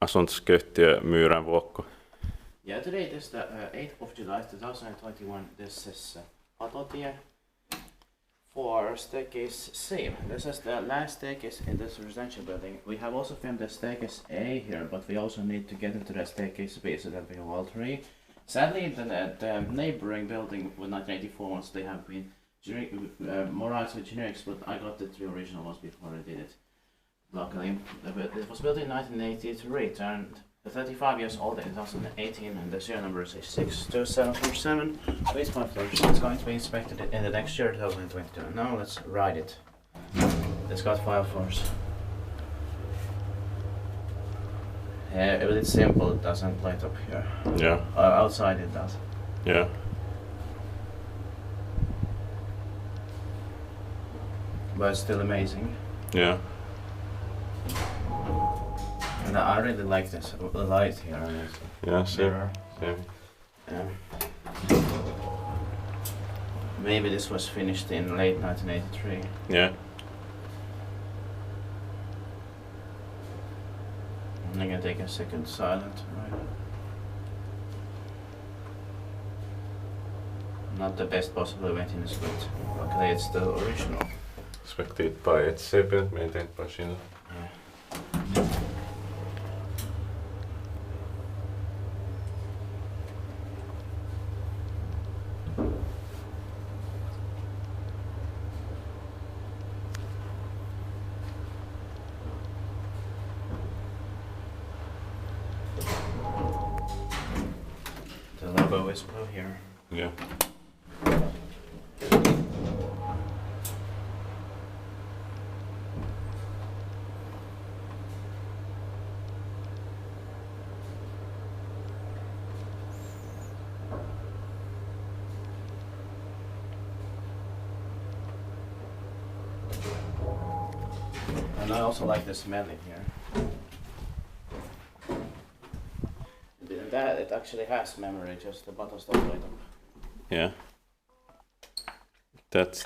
asuntoskyhtiö myyrän vuokko. Yeah, today it is the 8th of July 2021. This is Patotie for staircase C. This is the last staircase in this residential building. We have also filmed the staircase A here, but we also need to get into the staircase B so that we have all three. Sadly, the neighboring building with 1984 ones, they have been modernized with generics, but I got the three original ones before I did it. Luckily, it was built in 1983, turned 35 years old in 2018, and the serial number is 62747. Basement floor. It's going to be inspected in the next year, 2022. Now let's ride it. It's got 5 floors. But it's simple, it doesn't light up here. Yeah. Outside it does. Yeah. But it's still amazing. Yeah. And I really like this light here. Yeah, same. Yeah. Maybe this was finished in late 1983. Yeah. I'm gonna take a second silent. Right. Not the best possible wetness, but luckily it's the original. Inspected by HCP and maintained by Finland. Yeah. The logo is blue here. Yeah. And I also like the smell in here. That it actually has memory, just the buttons don't light up. Yeah. That's